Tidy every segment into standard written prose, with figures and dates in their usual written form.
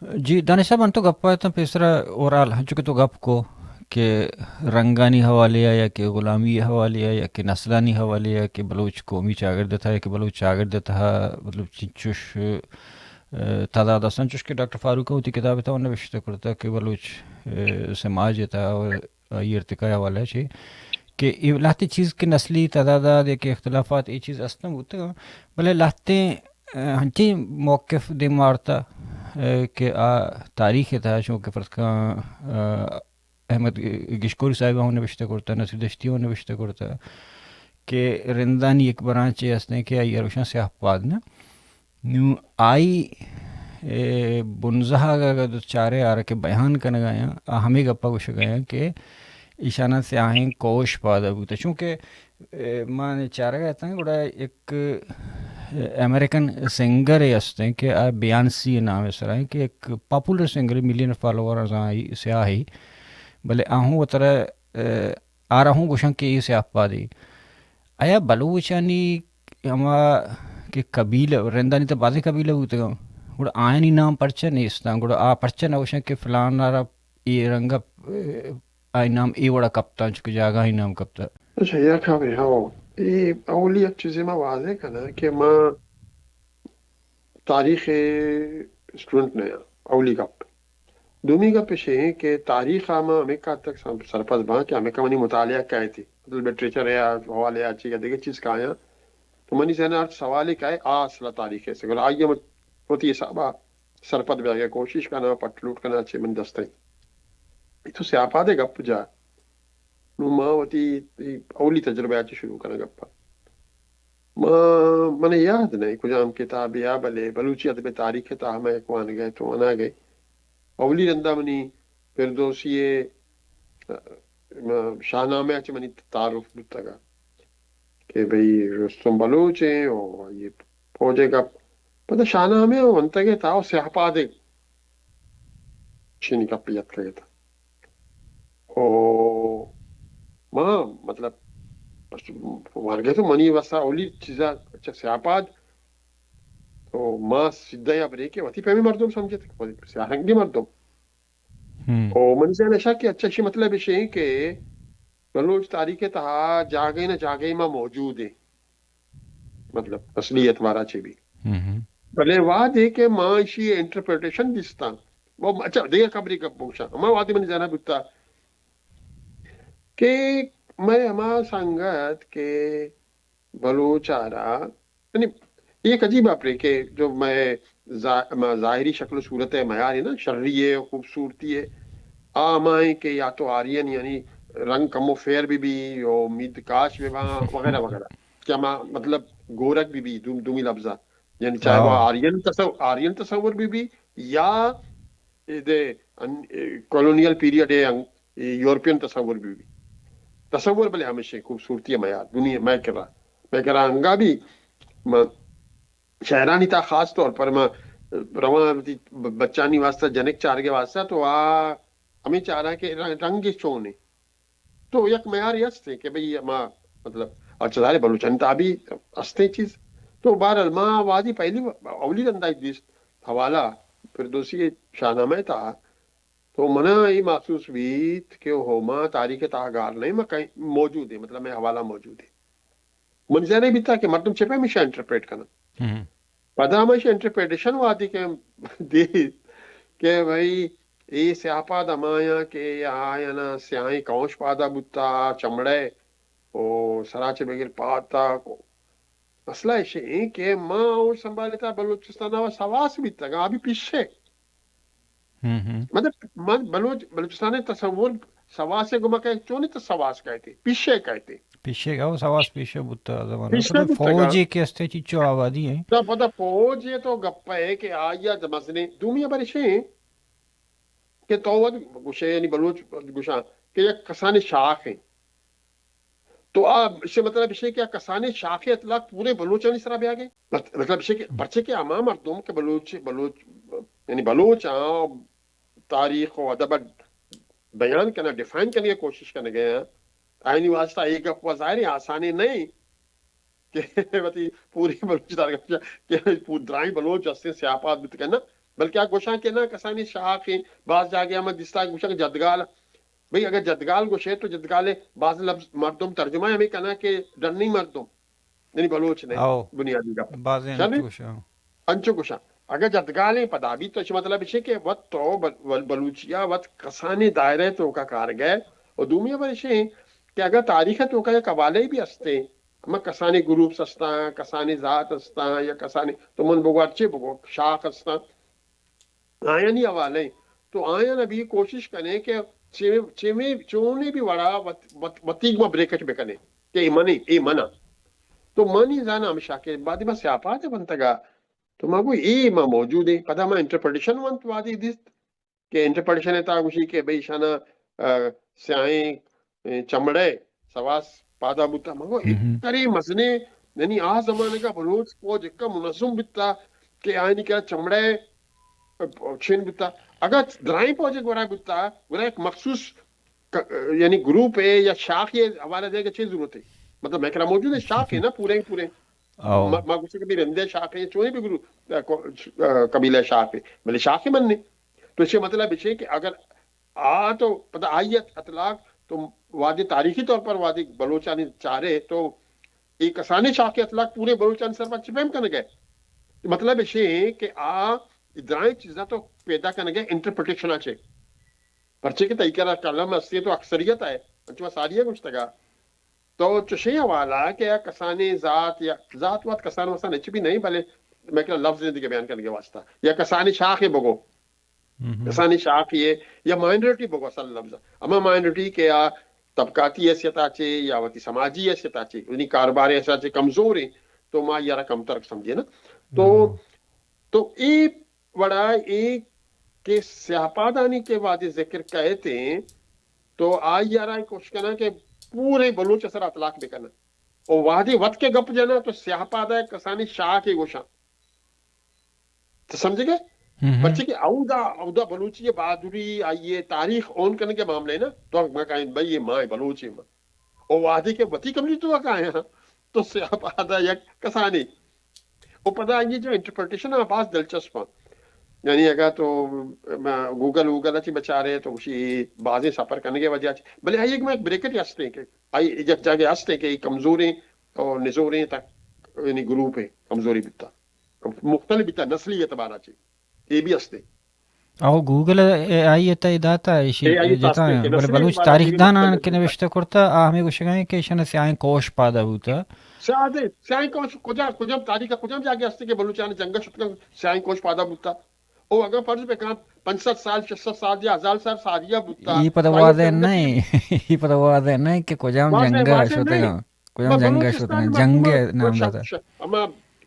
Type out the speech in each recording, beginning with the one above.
جی دانش صاحب انتو گپ آیتا پیسرا اورال ہنچو کہ تو گپ کو کہ رنگانی حوالے یا کہ غلامی حوالے یا کہ نسلانی حوالے یا کہ بلوچ قومی چاگرد تھا یا کہ بلوچ چاگرد تھا مطلب چنچوش تعداد سنچوش کہ ڈاکٹر فاروق ہوتی کتاب تھا انہیں نوشتہ کرتا کہ بلوچ سماج تھا اور یہ ارتقاء حوالہ ہے کہ یہ لاتے چیز کے نسلی تعداد یا کہ اختلافات یہ چیز اصلا ہوتا ہے بلے لاتے ہنچی موقف دے مارتا کہ تاریخ تھا چونکہ فرض کا احمد گشکوری صاحب ہوں نوشتہ کرتا نصیر دشتی ہوں نوشتہ کرتا کہ رندانی ایک برانچے ہستے کہ آئی روشن سیاہ پادنا نیو آئی بنزہا چارے آ رہا کہ بیان کرنے گیا ہمیں گپا کچھ گیا کہ ایشانہ سے آہیں کوش پادا بوتا چونکہ ماں چارہ گیا تھا گوڑا ایک امریکن سنگر ہستے کہ بیانسی نام ہے سر کہ ایک پاپولر سنگر ملین فالوور سے آئی بلے آہوں وہ طرح آ رہا ہوں گوشن کہ یہ سے آپ پا دی آیا بلوچانی ہما کہ قبیلہ رندانی تو بعضی قبیلہ ہوتے گا گوڑا آئینی نام پرچہ نہیں استا گوڑا پرچہ نہ گوشن کہ فلان آرہ یہ رنگا آئی نام ای وڑا کپتا چکہ جاگا ہی نام کپتا. اچھا یہ خبر ہے اولی ایک چیزیں میں واضح کرنا کہ ماں تاریخ اسٹوڈنٹ نیا اولی گپ دومی گپ ہے کہ تاریخ آما ہمیں کا تک سرپس باں کہ ہمیں کا منی مطالعہ کہے تھی مطلب لٹریچر ہے حوالے اچھی یا دیکھے چیز کا آیا تو منی سے سوال کا ہے اصل تاریخ سے گل آئیے ہوتی ہے صاحبہ سرپت بیا گیا کوشش کرنا پٹ لوٹ کرنا اچھے من دستے تو سیاپا دے گپ جا نو ماں ہوتی اولی تجربہ اچھی شروع کرنا گپا من یاد نہیں کچھ عام کتاب یا بلے بلوچی ادب تاریخ تا ہمیں اکوان گئے تو انا گئے اولی رندہ منی فردوسی شاہ نامے اچھے منی تعارف بتا گا کہ بھئی رستم بلوچ ہیں اور یہ فوجے کا پتہ شاہ نامے انتا گئے تھا اور سیاپا دے چینی کا پیت کرے تھا اور ماں مطلب مار گئے تو منی وسا اولی چیزا اچھا سیاپا تو ماں سیدھا یا بریکے وتی پہ بھی مردم سمجھے تھے سیاہنگی مردم اور من سے نشا کہ اچھا شی مطلب ہے کہ بلوچ تاریخ تہا جاگئی نہ جاگئی ماں موجود ہے مطلب اصلیت وارا چھے بھی بلے واد ہے کہ ماں شی انٹرپریٹیشن دستا وہ اچھا دیگر خبری کا پوچھا ماں وادی من جانا بتا کہ میں اما سنگت کہ بلوچ آرا یعنی ایک عجیب آپ رہے کہ جو میں ظاہری شکل و صورت ہے معیار ہے نا شرری ہے خوبصورتی ہے آمائیں کہ یا تو آرین یعنی رنگ کم و فیر بھی اور مید کاش بھی وغیرہ وغیرہ کیا مطلب گورک بھی دومی لفظہ یعنی چاہے وہ آرین تصور بھی یا کولونیل پیریڈ ہے یورپین تصور بھی تصور بلے ہمیشہ خوبصورتی ہے معیار دنیا میں کہہ رہا انگا بھی شہرانی تا خاص طور پر میں رواں بچانی واسطہ جنک چار کے واسطہ تو ہمیں چاہ رہا ہے کہ رنگ چونے تو یک معیار یستے کہ بھئی ماں مطلب اچھا دارے بلوچن تا بھی ہستے چیز تو بہرحال ماں وادی پہلی اولی رندائی دیس حوالہ پھر دوسری شاہنامہ تھا تو منا یہ محسوس بھی کہ ہو ماں تاریخ تاغار نہیں میں کہیں موجود ہے مطلب میں حوالہ موجود ہے منظر نہیں بھی تھا کہ مردم چھپے ہمیشہ انٹرپریٹ کرنا پدا ہمیشہ انٹرپریٹیشن وادی کہ دی کہ بھئی ای سیاپا دمایا کہ آیا نا سیاہیں کونش پادا بتا چمڑے او سراچے بغیر پاتا کو مسئلہ ہے کہ ماں اور سنبھالتا بلوچستان و سواس بھی تگا ابھی پیچھے مطلب بلوچستان تصور سواس سے گما کہ چونی تو سواس کہتے پیچھے پیچھے گا وہ سواس پیچھے بتا زمانہ پیچھے پتہ بھی تگا فوجی کے استے چیچو آبادی ہیں تو پتہ فوج یہ تو گپا ہے کہ آیا مسئلے دومیہ برشیں کہ توود گوشے یعنی بلوچ گوشا کہ یہ کسان شاخ ہیں تو اس سے مطلب ہے کہ کسان شاخ اطلاق پورے بلوچانی سرا بھی آگئے مطلب ہے کہ پرچے کے امام مردم کہ بلوچ یعنی بلوچ تاریخ و ادب بیان کرنا ڈیفائن کرنے کی کوشش کرنے گئے ہیں آئینی واسطہ ایک گپ ظاہر آسانی نہیں کہ پوری بلوچ تاریخ کہ درائیں بلوچ ہستے سیاپات بھی کہنا بلکہ گوشاں کے نا کسانی شاخ ہیں بعض جاگے ہمیں دستا گوشاں کے جدگال بھئی اگر جدگال گوشے تو جدگال بعض لفظ مردم ترجمہ ہمیں کہنا کہ ڈرنی مردم یعنی بلوچ نے او بنیادی کا بعضی چلے انچوش انچو گوشاں اگر جدگال پدابی تو مطلب ہے کہ وقت تو بلوچیا وقت کسانی دائرے تو کا کار گئے اور دومیہ پر ہے کہ اگر تاریخ تو کا یک حوالے بھی استے اما کسانی گروپس استا کسانی ذات استا یا کسانی تو من بگو اچھے بگو شاخ استا آیا نہیں حوالے تو آیا نبی کوشش کریں کہ چونے بھی وڑا وطیگ میں بریکٹ بکنے کہ ای منا تو مانی زانا ہمیشہ کے بعد میں سیاپات ہے بنتگا تو ماں کوئی ای ماں موجود ہے پتہ میں انٹرپریٹیشن ونت وادی دیست کہ انٹرپریٹیشن ہے تا گوشی کہ بھئی شانا سیائیں چمڑے سواس پادا بوتا ماں کو اتری مزنے یعنی زمانے کا بلوچ فوج اکا منظم بیتا کہ آئینی کیا چمڑے چھین بیتا اگر درائیں فوج ایک برائے بیتا برائے ایک مخصوص یعنی گروپ ہے یا شاخ یہ حوالہ دے گا چیز ضرورت ہے مطلب میں کہنا موجود ہے شاخ ہے نا پورے پورے او ماں گوشے کبھی رندے شاخ ہے چونے بھی گروپ قبیلہ شاخ ہے بلے شاخ ہی مننے تو اس سے مطلب ہے کہ اگر تو پتہ آئیت اطلاق تو وادی تاریخی طور پر وادی بلوچانی چارے تو ایک کسانی شاخ کے اطلاق پورے بلوچانی سر پر چپیم کرنے گئے مطلب ہے کہ ادرائیں چیزاں تو پیدا کرنے گئے انٹرپریٹیشن آچے پرچے کے طریقہ کلم استی تو اکثریت ہے انچوہ ساریہ کچھ تگا تو چشیہ والا کہ کسانی ذات یا ذات وات کسان واسا نچ بھی نہیں بلے میں کہنا لفظ دیگے بیان کرنے کے واسطہ یا کسانی شاخ بگو کسانی شاخ یہ یا مائنورٹی بگو اصل لفظ اما مائنورٹی کے طبقاتی حیثیت آچے یا وتی سماجی حیثیت آچے یعنی کاروبار ایسا آچے کمزور ہیں تو ماں یارا کم ترک سمجھے نا تو ایک بڑا ایک کہ سیاپادانی کے بعد ذکر کہتے ہیں تو آئی یارا کوشش کرنا کہ پورے بلوچ اثر اطلاق بھی کرنا اور وادی وقت کے گپ جانا تو سیاپادہ کسانی شاہ کے گوشاں تو سمجھے گئے بچے کہ عودہ بلوچی بہادری آئیے تاریخ اون کرنے کے معاملے نا تو میں کہیں بھائی یہ ماں بلوچی ماں اور وادی کے وطی کمیونٹی تو کہاں ہے تو سیاپادہ یک کسانی وہ پتہ آئیے جو انٹرپریٹیشن ہے بعض دلچسپ یعنی اگر تو گوگل اچھی بچا رہے تو اسی بازی سفر کرنے کے وجہ بلے آئیے کہ میں ایک بریکٹ ہی ہستے ہیں کہ آئی ایک جگہ ہستے ہیں کہ کمزوری اور نزوری تک یعنی گروپ ہے کمزوری بیتا مختلف بیتا نسلی اعتبارہ چاہیے یہ بھی ہستے او گوگل آئی تا داتا آئی جتا تاستے کہ بل نسلی بلوچ اعتبارہ تاریخ چاہیے دان کے مختلف نوشته کرتا ہمیں گوشگائیں کہ شن سیاہیں کوش پادا ہوتا سیاہیں کوش کجام تاریخ کجام جاگے ہستے کہ بلوچان جنگل شکل سیاہیں کوش پادا بوتا او اگر فرض پہ کہاں 500 سال 600 سال یا 1000 سال ساریہ بوتا یہ پتہ تو آئیے واضح جنگل نہیں یہ پتہ واضح نہیں کہ کجام واضح جنگا واضح شوتے نہیں گا کجام جنگا شوتے گا بلوچستان جنگ مردم نام داتا اما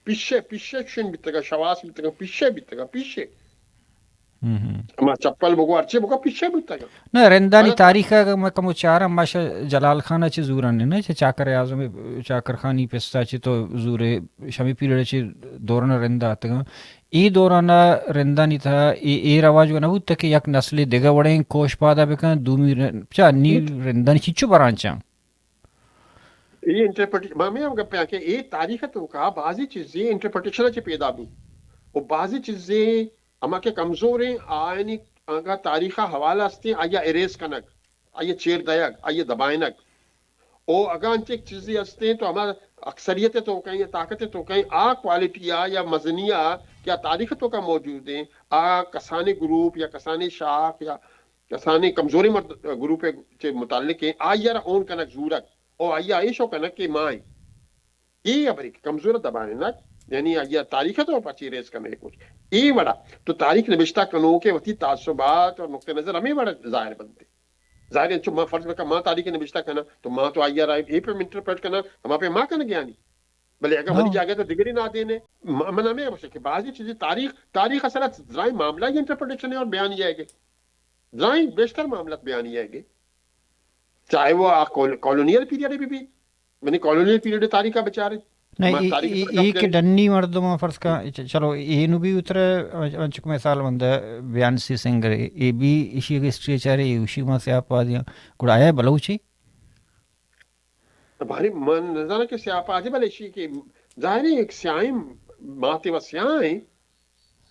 پیشے شن بیتگا شواس بیتگا پیشے اما چپل بگو ارچے بگو پیشے بیتگا نہ رندانی اگر تاریخ میں کمو چارا ماشا جلال خانہ چی زوران نا چی چاکر اعظم چاکر خانی پستا چی تو زورے شمی پیریڈ چی دوران رندہ آتا گا ای دوران رندانی تھا ای رواج نہ بود کہ یک نسل دیگا وڑیں کوش پادا بکن دومی چا نی رندانی چیچو برانچا یہ انٹرپریٹیشن میں ہم گپے کہ یہ تاریخ تو کہا بعضی چیزیں انٹرپریٹیشن چی پیدا بھی اور بعضی چیزیں اما کے کمزور ہیں آئینی آگا تاریخہ حوالہ ہستے ہیں آیا اریز کنک آیا چیر دیگ آیا دبائنک او اگر انچے چیزیں ہستے ہیں تو ہمارا اکثریت تو کہیں یا طاقت تو کہیں کوالٹیا یا مزنیہ کیا تاریخ تو کا موجود ہیں کسانی گروپ یا کسانی شاخ یا کسانی کمزوری گروپ کے متعلق ہیں آیا اون کنک زورک او آیا ایشو کنک کے مائیں ای ابری کمزور دبانے نک یعنی آیا تاریخ تو پچی ریز کرنے کچھ ای بڑا تو تاریخ نوشتہ کنو کے وقتی تعصبات اور نقطہ نظر ہمیں بڑا ظاہر بنتے ظاہر ہے ماں فرض میں ماں تاریخ نوشتہ کرنا تو ماں تو آئی رائے یہ پہ انٹرپریٹ کرنا ہماں پہ ماں کرنا گیا نہیں بلے اگر وہی جاگے تو ڈگری نہ دینے منع میں ہے کہ بعضی چیزیں تاریخ اصلا ذرائع معاملہ ہی انٹرپریٹیشن ہے اور بیان ہی ہے گے ذرائع بیشتر معاملات بیان ہی ہے گے چاہے وہ کالونیل پیریڈ بھی میں نے کالونیل پیریڈ تاریخ کا بچا رہے نہیں ایک ڈنی مردم فرض کا چلو یہ بھی اترے انچک مثال بندہ بیانسی سنگر یہ بھی اسی ہسٹری چارے اسی ماں سے آپ آدیاں کوڑ آیا ہے بلوچی بھاری من نظر کہ سیاپا آجے بلے اسی کہ ظاہر ہے ایک سیائیں ماتے و سیائیں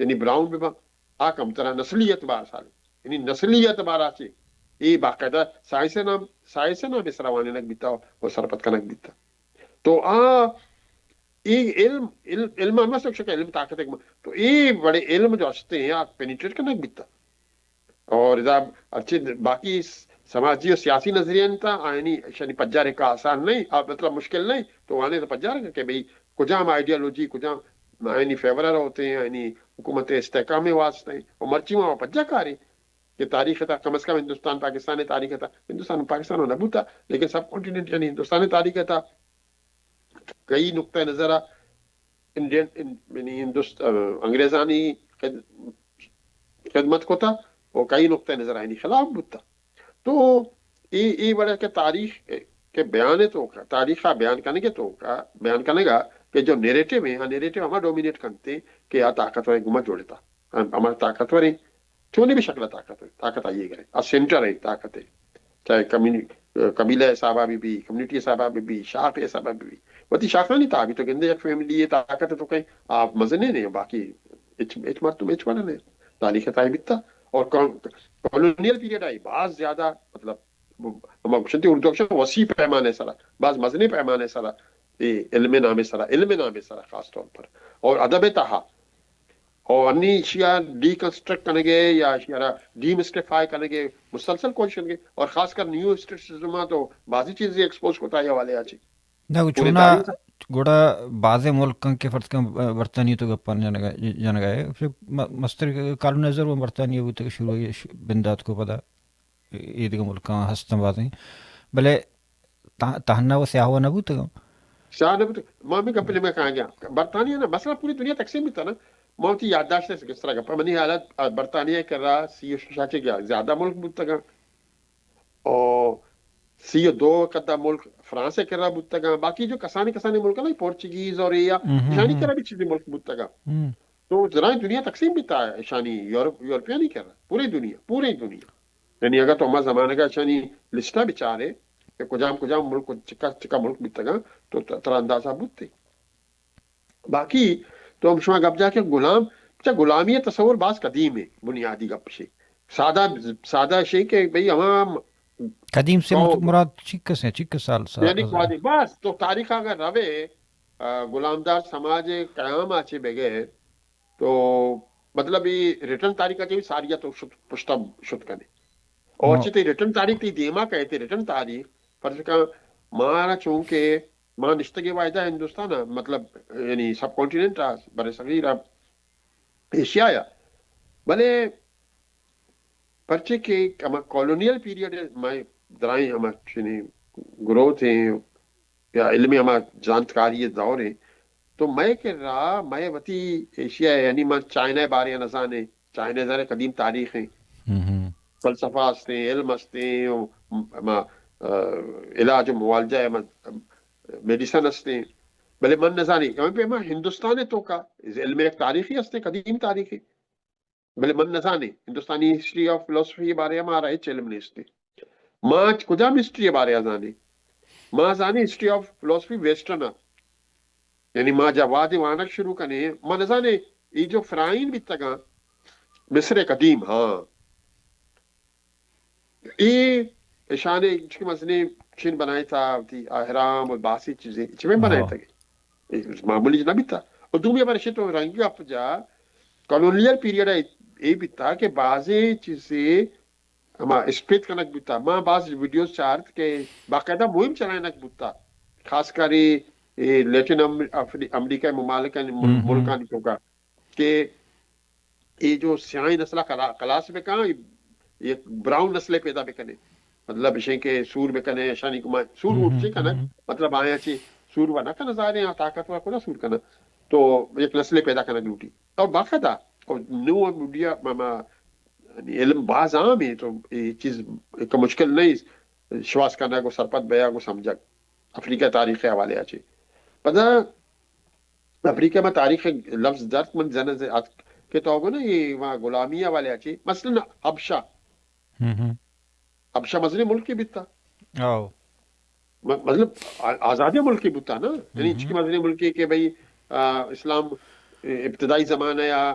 یعنی براؤن بما آکم طرح نسلی اعتبار سال یعنی نسلی اعتبار آچے یہ باقاعدہ سائنس نام اس روانی نک بیتا اور سرپت کنک بیتا تو یہ علم ہم سک شکا علم طاقت ایک تو یہ بڑے علم جو ہستے ہیں آپ پینیٹریٹ کنک بیتا اور اذا اچھے باقی سماجی اور سیاسی نظریہ تھا آئینی شنی پجارے کا آسان نہیں مطلب مشکل نہیں تو آنے تو پجارے کہ بھئی کجام آئیڈیالوجی کجام آئینی فیورر ہوتے ہیں آئینی حکومت استحکام واسطے ہیں اور مرچی وہاں پجا کاری کہ تاریخ تھا کم از کم ہندوستان پاکستان تاریخ تھا ہندوستان پاکستان ہونا بھوتا لیکن سب کانٹیننٹ یعنی ہندوستان تاریخ تھا کئی نقطۂ نظر انڈین یعنی انگریزانی خدمت کو تھا اور کئی نقطۂ نظر آئینی خلاف بھوتا تو یہ بڑا کہ تاریخ کے بیان ہے تو تاریخ کا بیان کرنے کے تو بیان کرنے گا کہ جو نیریٹو ہے نیریٹو ہمارا ڈومینیٹ کرتے ہیں کہ یا طاقتور گما جوڑتا ہمارا طاقتور ہے چھونے بھی شکل طاقت آئیے گئے سینٹر ہے طاقت ہے چاہے قبیلہ صحابہ بھی کمیونٹی صحابہ بھی شاخ صحابہ بھی وتی شاخہ نہیں تھا ابھی تو گندے ایک فیملی یہ طاقت ہے تو کہیں آپ مزنے نہیں باقی اچ تم اچ پڑھا نہیں تاریخ تھا بھی تھا اور کالونیل پیریڈ آئی بعض زیادہ مطلب اردو وسیع پیمانے سرا بعض مزنی پیمانے سرا علم نام سرا خاص طور پر اور ادب تہا اور انی اشیاء ڈی کنسٹرکٹ کرنے گے یا اشیاء ڈی مسٹیفائی کرنے گے مسلسل کوشش کرنے گے اور خاص کر نیو اسٹیٹسزم تو بعضی چیزیں ایکسپوز ہوتا ہے والے آچی نہ پورے چونا تاریخ گوڑا بعض ملک کے فرض کا برطانیہ تو گپان جن گئے پھر مستر کالو نظر وہ برطانیہ وہ تک شروع ہوئی بندات کو پتا عید کا ملک ہستم باتیں بھلے تہنا وہ سیاح ہوا نہ بوتا شاہ نبی مامی کپلے میں کہاں گیا برطانیہ نا مسئلہ پوری دنیا تقسیم بھی تھا نا موتی یادداشت ہے کس طرح کا منی حالت برطانیہ کر رہا سی شاچے گیا زیادہ ملک بوتا گا اور سی دو قدہ ملک فرانس کر رہا بوتا گا باقی جو کسانی ملک ہے نا پورچگیز اور ایشانی کر رہا بھی چیزیں ملک بوتا گا تو ذرا دنیا تقسیم بھی تھا ایشانی یورپیا نہیں کر رہا پوری دنیا یعنی اگر تو ہمارا زمانے کا ایشانی لسٹا بچارے کہ کجام ملک چکا ملک بیتا گا تو ترا اندازہ بوتے باقی تو ہم شما گپ جا کے غلامی تصور بعض قدیم ہے بنیادی گپ سے سادہ شے کہ بھئی ہم قدیم سے مراد چکس ہیں چکس سال یعنی بس تو تاریخ اگر روے غلامدار سماج قیام آچے بغیر تو مطلب یہ ریٹرن تاریخ بھی ساریہ تو پشتہ شد کنے اور چیتے ریٹرن تاریخ تی دیما کہتے ریٹرن تاریخ فرض کا مارا چونکہ ماں نشتگی واحدہ ہندوستان مطلب یعنی سب کانٹیننٹ برے صغیر ایشیا یا بلے پرچے کے کالونیل پیریڈ میں درائیں ہم چنی گروتھ ہیں یا علمی ہم جانتکاری دور ہیں تو میں کہہ رہا میں وتی ایشیا یعنی میں چائنا بارے نظانے چائنا ذرا قدیم تاریخ ہیں فلسفہ ہستے علم ہستے علاج معالجہ میڈیسن ہستے بلے من نظانی میں ہندوستان تو کا علم ایک تاریخی ہستے قدیم تاریخی بلے من نظانی ہندوستانی ہسٹری آف فلسفی بارے ہمارا ہے علم نہیں ہستے ماں کجام ہسٹری بارے ازانی ماں زانی ہسٹری آف فلسفی ویسٹرن یعنی ماں جواد وانک شروع کرنے ماں نظانے یہ جو فرائن بھی تگا مصر قدیم ہاں یہ اشانے مسئلے چین بنائے تھا احرام اور باسی چیزیں چمیں بنائے تھے معمولی جنا بھی تھا اور دومی ہمارے تو رنگی آپ جا کالونیل پیریڈ ہے یہ بھی تھا کہ بعضی چیزیں ہما اسپیت کنک بھی تھا ماں بعض ویڈیوز چارت کہ باقاعدہ مہم چلائنک بھی تھا خاص کر لیٹن امریکہ ملکان کا کہ یہ جو سیائی نسلہ کلاس میں کہاں یہ براؤن نسلیں پیدا بکنے مطلب شیں کہ سور بکنے شانی کمائے سور اٹھ چے کنا مطلب آیا چے سور ونا کنا ظاہر ہیں طاقتور کنا سور کنا تو ایک نسلیں پیدا کرنا لوٹی اور باقاعدہ اور نو میڈیا علم بعض عام ہے تو یہ چیز ایک مشکل نہیں شواس کرنا کو سرپت بیا کو سمجھا افریقہ تاریخ حوالے آچے پتہ افریقہ میں تاریخ لفظ درد من زنز کہ تو ہوگا نا یہ وہاں غلامیہ والے آچے مثلا حبشہ حبشہ مزنے ملک کی بیتا مطلب آزادی ملک کی بیتا نا یعنی اس کی مزنے ملک کی کہ بھئی اسلام ابتدائی زمانہ یا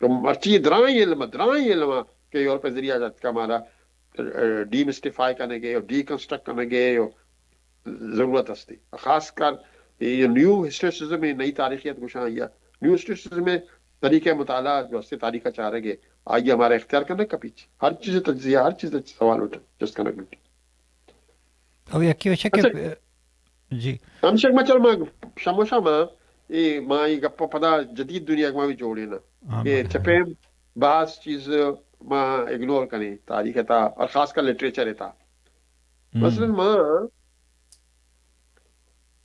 تو مرچی درائیں علم کہ یورپ ذریعہ جات کا ہمارا ڈی مسٹیفائی کرنے گے اور ڈی کنسٹرکٹ کرنے گے ضرورت ہستی خاص کر یہ نیو ہسٹریسزم میں نئی تاریخیت گشاں یا نیو ہسٹریسزم میں طریقہ مطالعہ جو اس سے تاریخ چاہ رہے گے آئیے ہمارا اختیار کرنے کا پیچھے ہر چیز تجزیہ ہر چیز سوال اٹھا جس کا نگلٹی او یکی وچھا کہ اچھا جی ہم شک ما چل ما شموشا ما ما یہ گپا پدا جدید دنیا ما بھی جوڑے نا ہاں کہ بھائی ہاں چپے بعض چیز ما اگنور کریں تاریخ تھا اور خاص کر لٹریچر تھا مثلا ما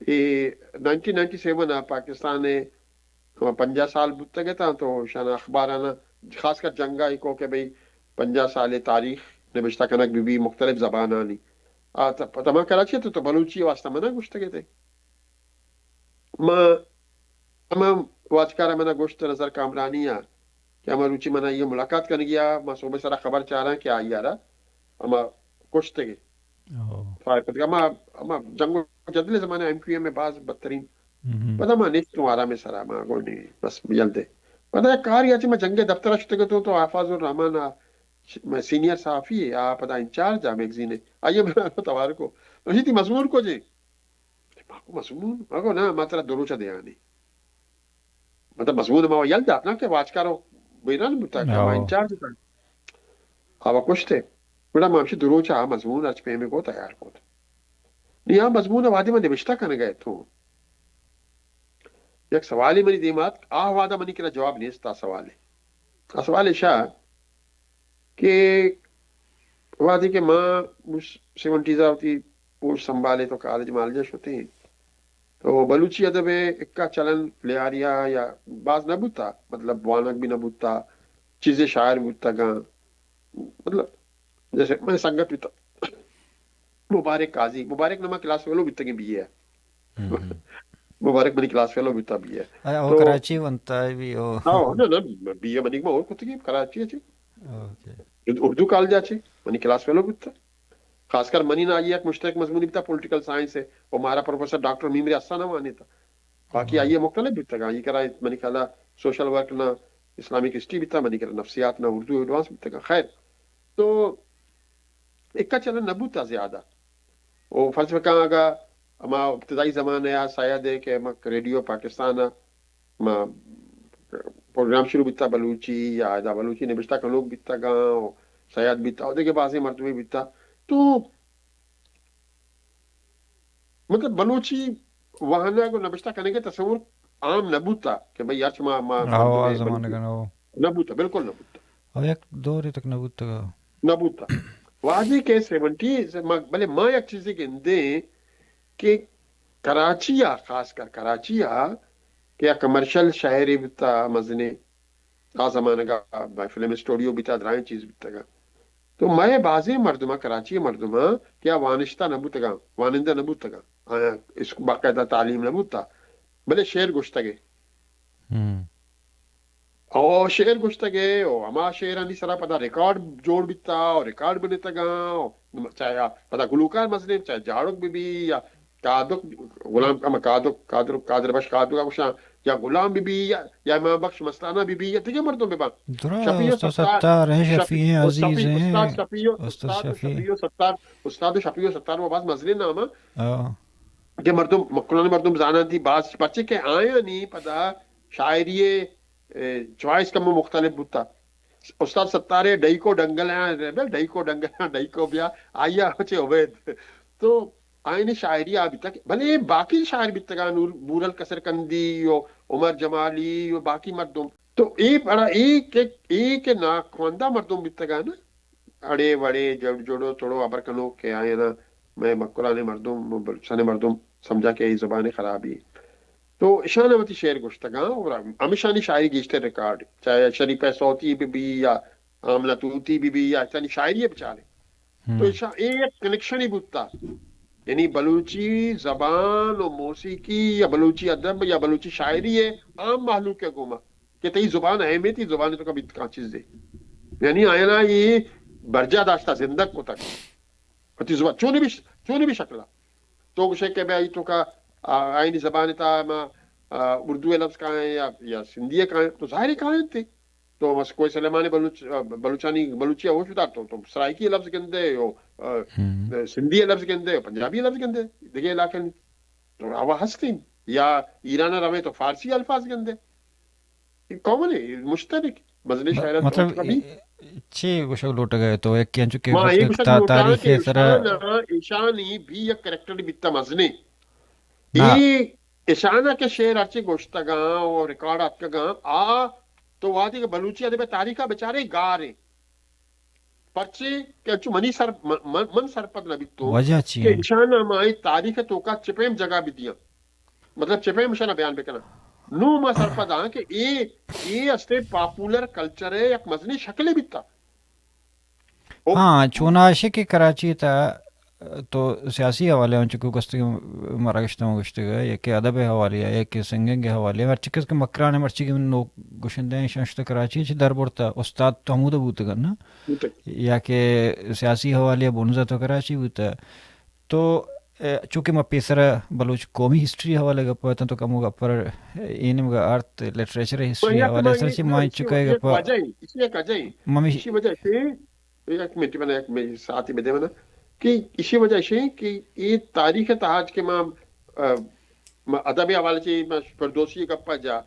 یہ 1997 پاکستان نے 50 سال بودتا گیا تھا تو شان اخبار آنا خاص کر جنگا کو کہ بھئی 50 سال تاریخ نبشتہ کنک بھی مختلف زبان آنی تمام کراچی تو بلوچی واسطہ منا گوشت گئے تھے ما تمام واچکارا منا گوشت نظر کامرانی کہ ہمیں روچی منا یہ ملاقات کرنے گیا ما صوبہ سارا خبر چاہ رہا ہے کہ آئی آرہا ہما گوشت گئے فائد اما جنگو جدلے زمانے ایم کیو ایم میں بعض بدترین پتا ما نیچ تو آرام سرا ما گونی بس بیلتے پتا ہے کار یا چی ما جنگ دفتر اشتگے تو حافظ الرحمن میں سینئر صحافی ہے آپ پتا انچارج میگزین ہے آئیے میں توار کو اسی تھی مضمون کو جی ماکو مضمون ماکو نا ما ترا دروچا دیا نہیں مطلب مضمون ما یل دا نا کہ واچکارو بیران بوتا کہ ما انچارج تا آوا کچھ تھے بڑا ما ہمشی دروچا مضمون اچ پہ میں کو تیار کو نہیں ہاں مضمون وادی میں نوشتہ کرنے گئے تو یک سوالی منی دیمات وادا منی کلا جواب نہیں ستا سوال شاہ کہ وادی کے ماں 70s ہوتی پوش سنبھالے تو کالج مالجش ہوتے ہیں تو بلوچی ادب اکا چلن لیاریا یا بعض نہ بوتا مطلب وانک بھی نہ بوتا چیزیں شاعر بوتا گا مطلب جیسے میں سنگت بوتا مبارک قاضی مبارک نما کلاس فیلو بیتا گی بھی ہے مبارک منی کلاس فیلو بیتا بھی ہے او تو کراچی بنتا ہے بھی او نا بی اے منی میں اور کتگی کراچی ہے اردو کالج ہے منی کلاس فیلو بیتا خاص کر منی نہ آئی ایک مشترک مضمونی بیتا پولیٹیکل سائنس ہے اور ہمارا پروفیسر ڈاکٹر میمری اسا نہ مانے تھا باقی آئیے مختلف بیتا گا یہ کرا منی کھالا سوشل ورک نہ اسلامک ہسٹری بیتا منی کرا نفسیات نہ اردو ایڈوانس بیتا گا خیر تو ایک کا چلن نبوتا زیادہ وہ فلسفہ کہاں آگا اما ابتدائی زمانے یا شاید ہے کہ ریڈیو پاکستان ما پروگرام شروع بیتا بلوچی یا دا بلوچی نبشتہ کا لوگ بیتا گا سیاد بیتا اور دیکھے بازی مرتبہ بیتا تو مطلب بلوچی وہاں کو نبشتہ کرنے کے تصور عام نبوتا کہ بھئی یارچ ما مردم زمانے بلوچی کا نو نبوتا بالکل نبوتا او یک دوری تک نبوت کا نبوتا واضح کے 70 بلے ماں ایک چیزیں گندیں کہ کراچی خاص کر کراچی کہ کمرشل شہری بیتا مزنے زمانہ کا فلم اسٹوڈیو بیتا درائیں چیز بیتا گا تو میں بازی مردمہ کراچی مردمہ کیا وانشتہ نبوتا گا وانندہ نبوتا گا اس کو باقاعدہ تعلیم نبوتا بلے شعر گشتگے اور شعر گشتگے اور ہما شعرانی سرا پتا ریکارڈ جوڑ بیتا اور ریکارڈ بنیتا گا چاہے پتا گلوکار مزنے چاہے جاڑک بھی یا قادق غلام کما قادر بخش قادر کا یا غلام بی یا امام بخش مستانہ بی یا دیگه مردم ببن درا شفیع استاد ستار ستار ہیں شفیع عزیز ہیں استاد استاد شفیع شفیع ستار وہ بعض مزرین نام او کہ مردم مقلان مردم زانا تھی بعض بچے کے آیا نہیں پتا شاعری چوائس کم مختلف بوتا استاد ستارے ڈئی کو ڈنگل ہیں ڈئی کو ڈنگل ہیں ڈئی کو بیا آئیا ہوچے عبید تو آئین شاعری آبی تک بھلے باقی شاعر بھی تگا نور القصر کندی عمر جمالی باقی مردم تو ایک ناخواندہ مردم بھی تگا نا اڑے وڑے جوڑو توڑو ابر کنو کے آئے نا میں مقران مردم سن مردم سمجھا کہ یہ زبان خرابی تو شانوتی شعر گشتگاں اور ہمیشانی شاعری گیشتے ریکارڈ چاہے شریف صوتی بھی یا آمنہ توتی بھی یا چاہے شاعری بچارے تو ایک کنیکشن ہی بوتا یعنی بلوچی زبان و موسیقی یا بلوچی ادب یا بلوچی شاعری ہے عام معلوم کے گوما کہ تی زبان اہمیت ہی زبان تو کبھی کہاں چیز دے یعنی آیا نا یہ برجا داشتا زندگ کو تک تی زبان چونی بھی شکلا تو کچھ ہے کہ بھائی تو کا آئینی زبان تا اردو لفظ کہاں ہیں یا سندھی کہاں ہیں تو ظاہری کہاں تھے تو بس کوئی سلیمانی بلوچانی بلوچیا وہ شدہ تو سرائکی لفظ گندے ہو سندھی لفظ گندے ہو پنجابی لفظ گندے دیگه علاقے تو ہوا ہستیم یا ایران روے تو فارسی الفاظ گندے کامن ہے مشترک مزنے شاعرت مطلب کبھی چی گوشک لوٹ گئے تو ایک کینچو کے ما ایک شک لوٹان تاریخ کہ سرا ایشانی بھی یک کریکٹر بیتا مزنے نہ ایشانہ کے شعر اچھے گوشتگاں اور ریکارڈ اتگاں تو وادی کے بلوچی ادب تاریخہ بیچارے گا رہے پرچے کہ اچھو منی سر من سرپد نبی تو وجہ چی کہ ہیں ایشانہ مائی تاریخ تو کا چپیم جگہ بھی دیا مطلب چپیم شانہ بیان بکنا نو ما سرپد آن کہ اے استے پاپولر کلچر ہے یک مزنی شکلے بیتا ہاں چوناشے کے کراچی تا تو سیاسی حوالے ہیں چکو گستگی مراگشتہ گشتگا یا کہ ادب حوالے یا کہ سنگنگ کے حوالے مرچی کس کے مکرانے مرچی کے نو گشندیں شنشتہ کراچی چھ در بورتا استاد تو ہمود بوتا گا نا یا کہ سیاسی حوالے بونزا تو کراچی بوتا تو چونکہ میں پیسرا بلوچ قومی ہسٹری حوالے گا پاتا تو کمو گا پر اینم گا آرت لٹریچر ہسٹری حوالے سر چھ مائن چکے گا پا اسی ایک وجہ ممی اسی وجہ سے ایک منٹ میں ایک ساتھ ہی بدے منا کہ اسی وجہ سے کہ یہ تاریخ تاج کے ماں ادب حوالے سے فردوسی گپا جا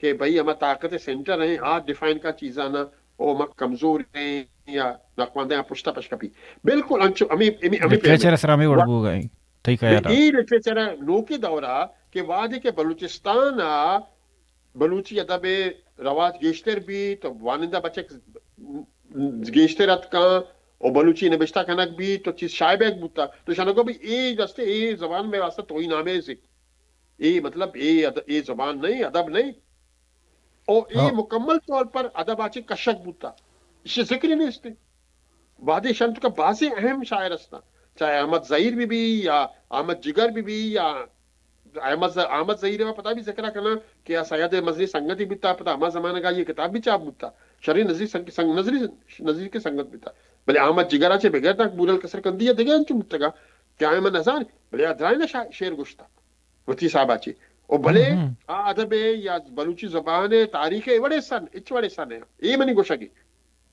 کہ بھائی ہمیں طاقت سینٹر ہیں آج ڈیفائن کا چیزاں نا او ہم کمزور ہیں یا نقواندے ہیں پشتا پشکپی بالکل انچو ہمیں پیمے لٹریچر سرامی اڑبو گئی ٹھیک ہے یار یہ لٹریچر نو کی دورہ کہ وادی کے بلوچستان بلوچی ادب رواج گیشتر بھی تو وانندہ بچے گیشتر ات کان اور بلوچی نبشتہ کنک بھی تو چیز شائب ایک بوتا تو شنگو بھی اے جستے اے زبان میں واسطہ توئی نامے سے اے مطلب اے زبان نہیں ادب نہیں اور اے مکمل طور پر ادب آچے کشک بوتا اسے ذکر ہی نہیں اس نے وادی شنت کا بعض اہم شاعر اسنا چاہے احمد ظہیر بھی یا احمد جگر بھی یا احمد ظہیر میں پتہ بھی ذکرہ کرنا کہ سید مزری سنگتی بھی تا پتہ ہما زمانہ کا یہ کتاب بھی چاپ بوتا شرعی نظیر کے سنگت بھی تا بلے احمد جگرہ چے بغیر تک بورل کسر کندی ہے دیگه انچو متگا کہ احمد نظان بلے ادرائی نا شعر گشتا وطی صاحبہ چے اور بھلے ادب یا بلوچی زبان تاریخ وڑے سن اچ وڑے سن ہے یہ منی گوشا کی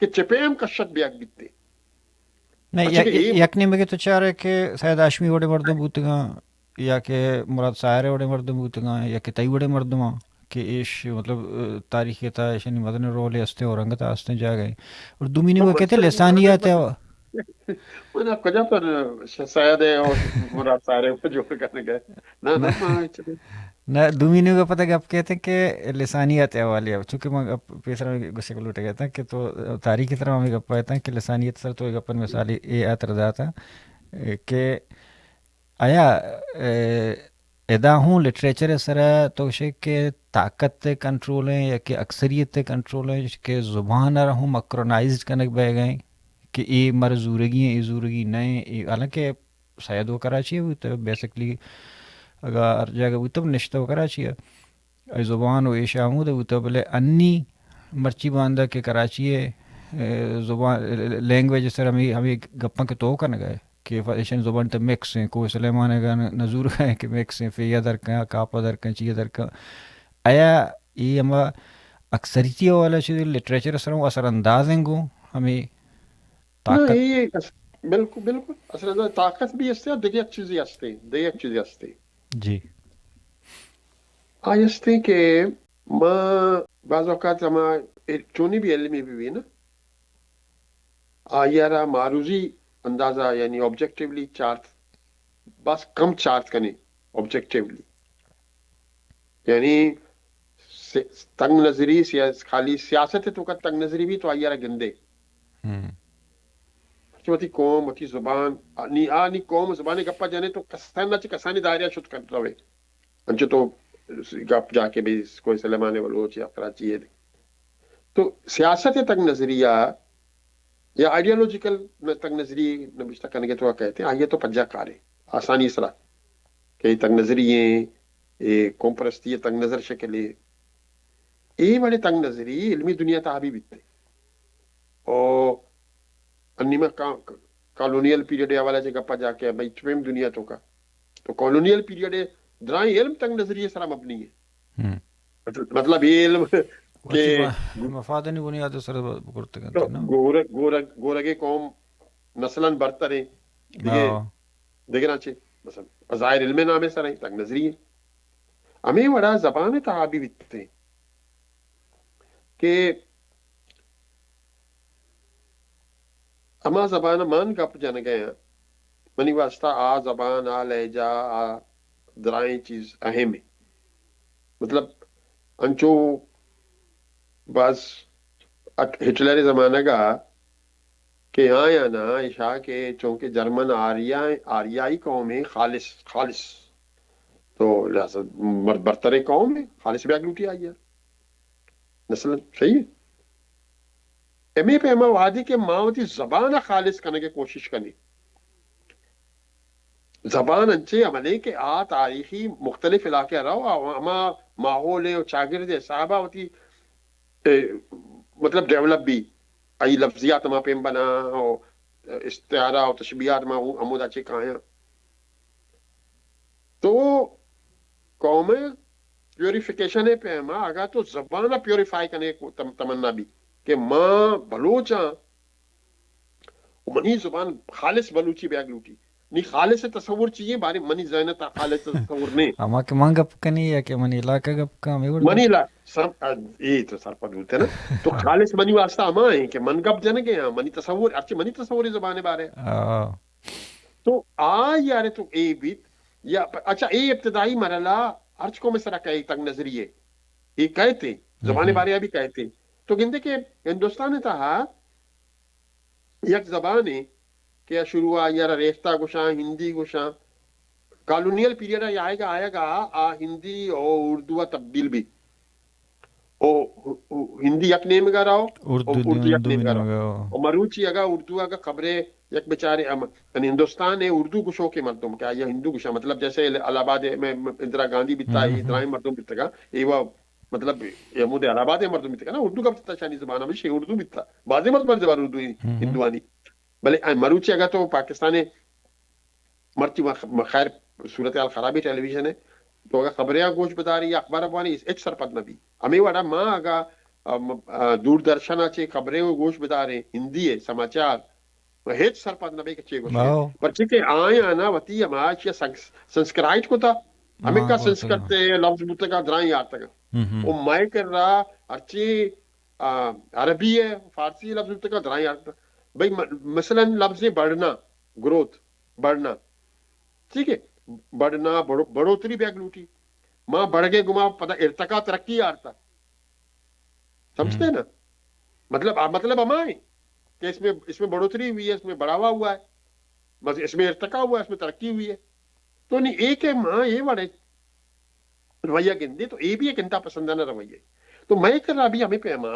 کہ چپیم کشک بیاک بیتے نہیں یکنی مگے تو چاہ رہے کہ سید ہاشمی وڑے مردم بوتگا یا کہ مراد سائرے وڑے مردم بوتگا یا کہ تئی وڑے مردم کہ ایش مطلب تاریخی تا ایشنی مدن رولے استے اور رنگتا استے جا گئے اور دومینی کو کہتے لسانیات ہے میں آپ کجا پر سید اور مراد سائرے پر جوڑ کرنے گئے نا نہ دومینی کو پتہ کہ آپ کہتے ہیں کہ لسانیت ہے والی ہے چونکہ میں پیسرا گسے کو لوٹے کہتا ہیں کہ تو تاریخی طرح ہمیں گپ پاتا ہے کہ لسانیت سر تو ایک اپن مثالی اے اعتراضات تھا کہ آیا ادا ہوں لٹریچر سر تو شے کہ طاقت کنٹرول ہیں یا کہ اکثریت کنٹرول ہیں کہ زبان رہوں مکرونائزڈ کنک بہ گئے کہ ای مر زورگی ہیں ای زورگی نہیں حالانکہ شاید وہ کراچی ہے تو بیسکلی اگر جگہ وہ تب نشتہ وہ کراچی ہے زبان و ایشا ہوں تو وہ تو بلے انی مرچی باندھا کہ کراچی ہے زبان لینگویج سر ہمیں گپاں کے تو کرنے گئے کہ ایشین زبان تو مکس ہیں کوئی سلیمان ہے نظور ہے کہ مکس ہیں فیا در کا کاپا در کا چیہ در کا آیا یہ ہم اکثریتی والا چیز لٹریچر سر اثر انداز ہیں گو ہمیں طاقت بالکل بالکل اصل طاقت بھی استے اور دیگر چیزیں استے جی آئستے کہ ما بعض اوقات ہما چونی بھی علمی بھی نا آئیارا معروضی اندازہ یعنی آبجیکٹیولی چارت بس کم چارت کرنے آبجیکٹیولی یعنی تنگ نظری خالی سیاست ہے تو کا تنگ نظری بھی تو آئیارا گندے وتی قوم وتی زبان نی قوم زبانی گپا جانے تو کسانی دائرہ شد کر رہے انچو تو گپ جا کے بھی کوئی سلیمان بلوچ یا کراچی ہے تو سیاست تنگ نظریہ یا آئیڈیالوجیکل تنگ نظری نبشتہ کرنے کے تو کہتے ہیں آئیے تو پجا کارے آسانی سرا کہ تنگ نظری ہیں قوم پرستی تنگ نظر شکلے یہ بڑے تنگ نظری علمی دنیا تا بھی بیتے اور انیمہ کالونیل پیریڈ حوالے سے گپا جا کے بھائی چپیم دنیا تو کا تو کالونیل پیریڈ درائیں علم تنگ نظریے سرا مبنی ہے مطلب یہ علم وتی کہ مفادنی بنیاد سره بکرته تو کنتے نا. گورگے قوم نسلاً برتر ہیں دیگه دیگه ناچے مثلا ظاہر علم نامے سر ہیں تک نظریے ہمیں بڑا زبان تعابی بیتتے کہ اما زبان مان گپ جن گئے ہیں منی واسطہ آ زبان آ لہجہ آ درائیں چیز اہم ہے مطلب انچو بس ہٹلر زمانہ کا کہ ہاں یا نا عشاء کے چونکہ جرمن آریائی قوم ہے خالص خالص تو لہذا برتر قوم ہے خالص بیگ لوٹی آئی ہے نسل صحیح ہے امی پہ اما وادی کے ماوتی زبان خالص کرنے کی کوشش کرنی زبان انچے عملے کہ آ تاریخی مختلف علاقے رہو اما ماحول و شاگرد صحابہ ہوتی مطلب ڈیولپ بھی ای لفظیات ما پیم بنا او استعارہ و تشبیہات ما عمودہ چکایا تو قوم پیوریفیکیشن ہے پہ ما آگا تو زبانہ پیوریفائی کرنے کو تمنا بھی کہ ماں بلوچاں منی زبان خالص بلوچی بیگ لوٹی نہیں خالص تصور چاہیے بارے منی ذہنت خالص تصور نہیں اما کہ مان گپ کنی یا کہ منی علاقہ گپ کا میں منی لا سر یہ تو سر پر بولتے نا تو خالص منی واسطہ اما ہے کہ من گپ جن گے ہیں منی تصور اچھے منی تصوری زبان بارے تو یار تو اے بیت یا اچھا اے ابتدائی مرحلہ ارچ کو میں سرا کہے تنگ نظریے یہ کہتے زبان بارے ابھی کہتے تو گندے کہ ہندوستان تھا یک زبان ہے کہ شروع یار ریختہ گشاں ہندی گشاں کالونیل پیریڈ آئے گا ہندی اور اردو تبدیل بھی او ہندی یک نیم گا رہو اردو یک نیم گا رہو اور مروچی اگا اردو اگا خبریں یک بیچارے ہندوستان ہے اردو گشوں کے مردم کیا یہ ہندو گشا مطلب جیسے الہ آباد میں اندرا گاندھی بیتا ہے ادرائیں مردم بیتا گا یہ وہ مطلب یہ مودے الہ آباد مردم بیتا گا نا اردو کا بیتا شانی زبانہ میں شیع اردو بیتا بعضی مرد زبان اردو ہندوانی بلے مروچی اگا تو پاکستانی مرچی خیر صورتحال خرابی ٹیلی ویژن ہے تو اگر خبریں گوش بتا رہی اخبار افغانی ایک سرپد نبی ہمیں واڑا ماں اگا دوردرشن اچھے خبریں گوش بتا رہے ہندی ہے سماچار ہیچ سرپد نبی کے چے گوشے پر چکے آئے آنا وتی ہمارا چیہ سنسکرائٹ کو تھا ہمیں کا سنسکرتے لفظ بوتے کا درائیں آتا گا وہ مائے کر رہا اچھی عربی ہے فارسی لفظ بوتے کا درائیں آتا بھئی مثلا لفظ بڑھنا گروتھ بڑھنا ٹھیک ہے بڑھنا بڑھوتری بیگ لوٹی ماں بڑھ گئے گما پتہ ارتقا ترقی آرتا سمجھتے ہیں نا مطلب ہم آئے کہ اس میں بڑھوتری ہوئی ہے اس میں بڑھاوا ہوا ہے بس اس میں ارتقا ہوا ہے اس میں ترقی ہوئی ہے تو نہیں ایک ہے ماں یہ بڑے رویہ گندے تو یہ بھی ایک انتہا پسندانہ رویہ تو میں کر رہا بھی ہمیں پیما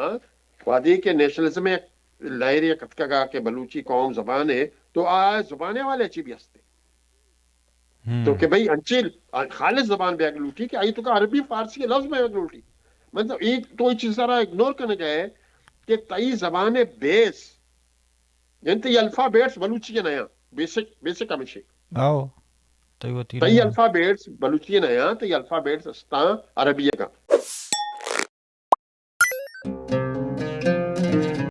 وادی کے نیشنلزم میں لہر یا کتکا گا کہ بلوچی قوم زبان ہے تو زبانے والے اچھی بھی ہستے تو کہ بھئی انچل خالص زبان بیگ لوٹی کہ آئی تو کا عربی فارسی کے لفظ بیگ لوٹی مطلب ایک تو یہ چیز ذرا اگنور کرنے گئے کہ تئی زبان بیس یعنی تی الفابیٹس بلوچی نیا بیسک ہمیشہ آو تی الفابیٹس بلوچی نیا تی الفابیٹس استان عربی کا